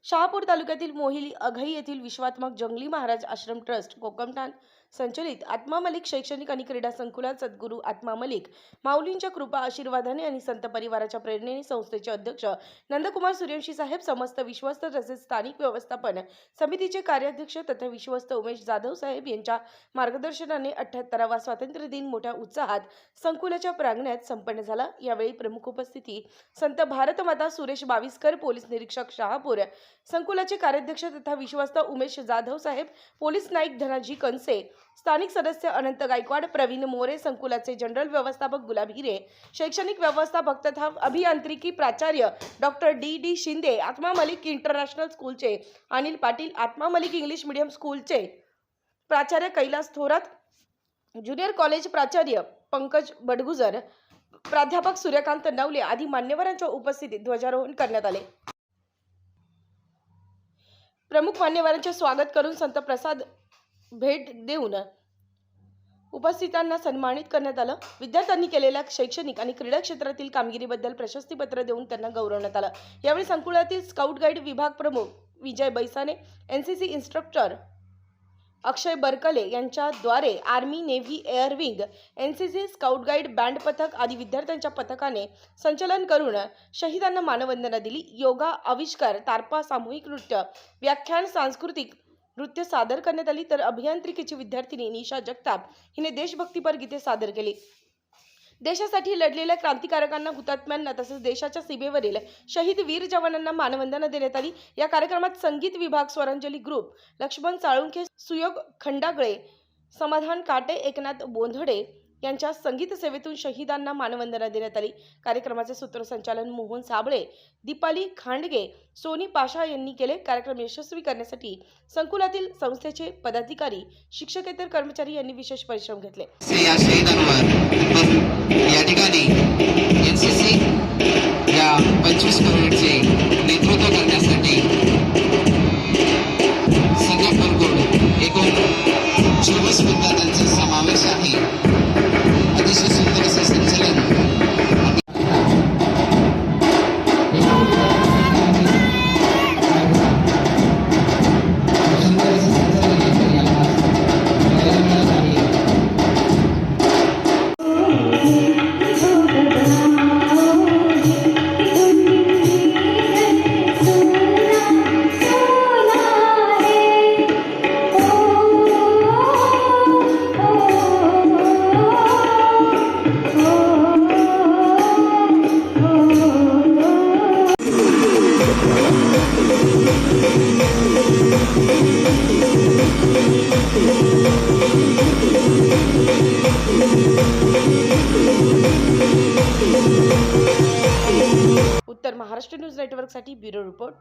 शहापूर तालुक्यातील मोहिली अघई येथील विश्वात्मक जंगली महाराज आश्रम ट्रस्ट कोकमठाण संचलित आत्मा मलिक शैक्षणिक आणि क्रीडा संकुलात सद्गुरू आत्मा मलिक माऊलींच्या कृपा आशीर्वादाने आणि संत परिवाराच्या प्रेरणेने संस्थेचे अध्यक्ष नंदकुमार सूर्यवंशी साहेब, समस्त विश्वस्त तसेच स्थानिक व्यवस्थापन समितीचे कार्याध्यक्ष तथा विश्वस्त उमेश जाधव साहेब यांच्या मार्गदर्शनाने 78वा स्वातंत्र्य दिन मोठ्या उत्साहात संकुलाच्या प्रांगणात संपन्न झाला। यावेळी प्रमुख उपस्थिती संत भारतमाता सुरेश बाविस्कर, पोलीस निरीक्षक शहापूर, संकुलाचे कार्याध्यक्ष तथा विश्वस्त उमेश जाधव साहेब, पोलीस नाईक धनाजी कनसे, स्थानिक सदस्य अनंत गायकवाड, प्रवीण मोरे, संकुलाचे जनरल व्यवस्थापक गुलाब हिरे, शैक्षणिक व्यवस्थापक तथा अभियांत्रिकी प्राचार्य डॉक्टर डी शिंदे, आत्मा मलिक इंटरनॅशनल स्कूलचे अनिल पाटील, आत्मा मलिक इंग्लिश मीडियम स्कूलचे प्राचार्य कैलास थोरात, ज्युनियर कॉलेज प्राचार्य पंकज बडगुजर, प्राध्यापक सूर्यकांत नवले आदी मान्यवरांच्या उपस्थितीत ध्वजारोहण करण्यात आले। प्रमुख मान्यवरांचे स्वागत करून संत प्रसाद भेट देऊन उपस्थितांना सन्मानित करण्यात आलं। विद्यार्थ्यांनी केलेल्या शैक्षणिक आणि क्रीडा क्षेत्रातील कामगिरीबद्दल प्रशस्तीपत्र देऊन त्यांना गौरवण्यात आलं। यावेळी संकुलातील स्काउट गाईड विभाग प्रमुख विजय बैसाने, एनसीसी इन्स्ट्रक्टर अक्षय बरकले यांच्याद्वारे army, navy, air wing, NCC, scout guide, band पथक आदी विद्यार्थ्यांच्या पथकाने संचलन करून शहीदांना मानवंदना दिली। योगा, आविष्कार, तारपा, सामूहिक नृत्य, व्याख्यान, सांस्कृतिक नृत्य सादर करण्यात आली। तर अभियांत्रिकीची विद्यार्थिनी निशा जगताप हिने देशभक्तीपर गीते सादर केली। देशासाठी लढलेल्या क्रांतिकारकांना, हुतात्म्यांना तसेच देशाच्या सीमेवरील शहीद वीर जवानांना मानवंदना देण्यात आली। या कार्यक्रमात संगीत विभाग, स्वरांजली ग्रुप, लक्ष्मण साळुंखे, सुयोग खंडागळे, समाधान काटे, एकनाथ बोंधडे यांच्या संगीत सेवेतून शहीदांना मानवंदना देण्यात आली। कार्यक्रमाचे सूत्रसंचालन मोहन साबळे, दीपाली खांडगे, सोनी पाशा यांनी केले। कार्यक्रम यशस्वी करण्यासाठी संकुलातील संस्थेचे पदाधिकारी, शिक्षकेतर कर्मचारी यांनी विशेष परिश्रम घेतले। या ठिकाणी एनसीसी या 25 परेडचे नेतृत्व करण्यासाठी संघटन एकूण 24 विद्यार्थ्यांचा समावेश आहे। अतिशय सुंदर असे संचलन उत्तर महाराष्ट्र न्यूज नेटवर्कसाठी ब्युरो रिपोर्ट